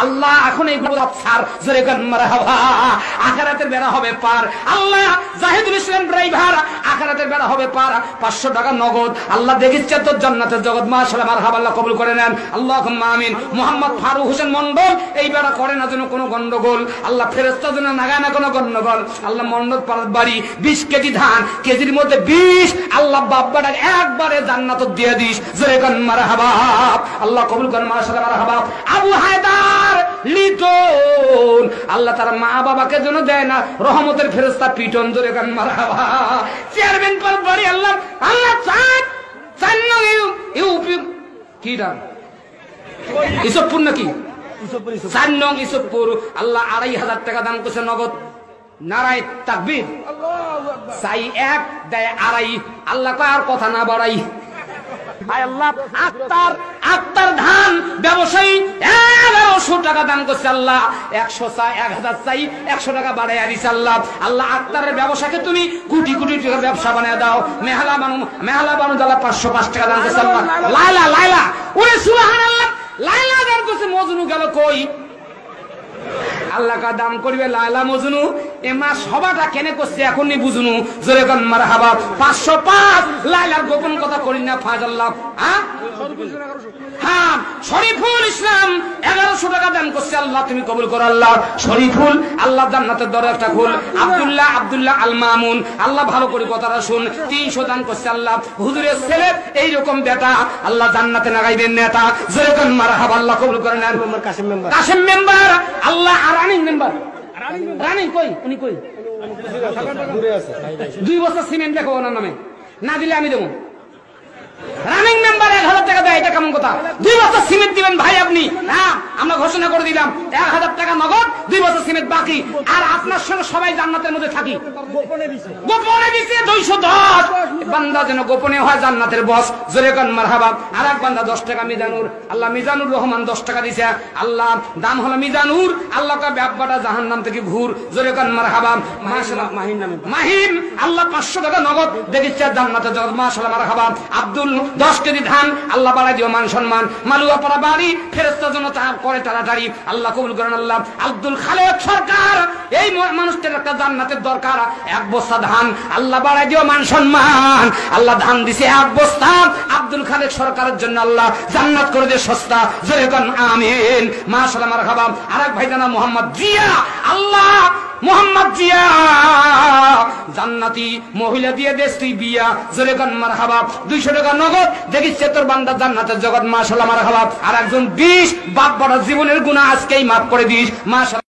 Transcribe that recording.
আল্লাহ এখন এইগুলো ছাড়, জোরে গান মারহাবা। আখিরাতের বেড়া হবে পার। আল্লাহ জাহিদুল ইসলাম ড্রাইভার, আখিরাতের বেড়া হবে পার। 500 টাকা নগদ আল্লাহ দেখিচ্ছে তোর জান্নাতের জগৎ। মাশাআল্লাহ, মারহাবা, আল্লাহ কবুল করে নেন। আল্লাহুম্মা আমিন। মোহাম্মদ ফারুক হোসেন মন্ডল, এই বেড়া করে না যেন কোনো গন্ডগোল। আল্লাহ ফেরেশতা যেন নাগায় না কোনো গন্ডগোল। আল্লাহ মন্ডল পাড়ার বাড়ি 20 কেজি ধান, কেজির মধ্যে 20, আল্লাহ বাব্বাটা একবারে জান্নাত দিয়ে দিস, জোরে গান মারহাবা। আল্লাহ কবুল করেন। মাশাআল্লাহ, মারহাবা। আবু হায়দার লিটন, আল্লাহ তার মা বাবাকে যেন দেয় না রহমতের ফেরেশতা পিটন, জোরে গান মারহাবা। চেয়ারম্যান পাড়ার বাড়ি আল্লাহ আল্লাহ চার নং ইউপি কি দাম ইসবপুর নাকি 4 নং ইসবপুর, আল্লাহ 2500 টাকা দান করছে নগদ। নারায় তাকবীর। চাই 1 দেয় 2.5, আল্লাহ কয় আর কথা না বাড়াই। আল্লাহ আক্তার ধান ব্যবসায়ী 1100 টাকা দান করছে। আল্লাহ 100 চাই 1000 চাই 100 টাকা বাড়াই আনিস। আল্লাহ আল্লাহ আক্তারের ব্যবসাকে তুমি কোটি কোটি টাকা ব্যবসা বানিয়ে দাও। মেহলা বানু আল্লাহ 505 টাকা দান করছে। আল্লাহ লাইলা ওরে সুবহানাল্লাহ, লাইলা দান করছে। মজনু গেল কই? আল্লাহ কা দাম করবে লাইলা মজনু। এ মা সবাটা কেনে করছে এখনই বুঝনু, জোরে গান মারহাবা। 505 লাইলার গোপন কথা করি না ফাজাল্লাহ। হ্যাঁ, শরীফুল ইসলাম 1100 টাকা দান করছে। আল্লাহ তুমি কবুল করো। আল্লাহ শরীফুল, আল্লাহ জান্নাতের দরজা খুল। আব্দুল্লাহ আল মামুন, আল্লাহ ভালো করে কথাটা শুন, 300 দান করছে। আল্লাহ হুজুরের ছেলে এইরকম বেটা, আল্লাহ জান্নাতে লাগাইবেন নেতা, জোরে গান মারহাবা। আল্লাহ কবুল করেন। কাসেম মেম্বার, আল্লাহ রানিং মেম্বার। রানিং কই? উনি কই? 2 বছর সিমেন্ট দেখো ওনার নামে, না দিলে আমি দেবো। রানিং মেম্বার 1000 টাকা দেয়, এটা কেমন কথা? 2 বছর সিমেন্ট দিবেন ভাই আপনি। হ্যাঁ, আমরা ঘোষণা করে দিলাম 1000 টাকা নগদ, 2 বছর সিমেন্ট বাকি। আর আপনার সঙ্গে সবাই জান্নাতের মধ্যে থাকি। গোপনে দিছে 210, বান্দা যেন গোপনে হয় জান্নাতের বস, জোরে গান মারহাবা। আর এক বান্দা 10 টাকা মিজানুর, আল্লাহ মিজানুর রহমান 10 টাকা দিছে। আল্লাহ দাম হলো মিজানুর, আল্লাহ কা ব্যাপারটা জাহান্নাম থেকে ঘুর, জোরে গান মারহাবা। মাশাআল্লাহ, মাহিম আল্লাহ 500 টাকা নগদ দেখিচ্ছে জান্নাতের জগৎ। মাশাআল্লাহ, মারহাবা। আব্দুল 10 কেজি ধান, আল্লাহ বাড়াই দিও মান সম্মান। মালুয়া পাড়া বাড়ি ফেরেশতা জন্য তা করে তাড়াতাড়ি, আল্লাহ কবুল করেন। আল্লাহ আব্দুল খালেক সরকার, এই মানুষটার একটা জান্নাতের দরকার, 1 বস্তা ধান, আল্লাহ বাড়াই দিও মান সম্মান। আল্লাহ ধান দিছে 1 বস্তা আব্দুল খালেক সরকারের জন্য, আল্লাহ জান্নাত করে দে সস্তা, জোরে গান আমিন। মাশাআল্লাহ, মারহাবা। আরেক ভাই জানা মোহাম্মদ জিয়া, আল্লাহ মোহাম্মদ জিয়া জান্নাতি মহিলা দিয়ে দেশ তুই বিয়া, জোরে গান মারহাবা। 200 টাকা নগদ দেখিচ্ছে তোর বান্দা জান্নাতের জগৎ। মাশাআল্লাহ, মারহাবা। আর একজন 20 বাপ বড় জীবনের গুনাহ আজকেই মাফ করে দিস। মাশাআল্লাহ।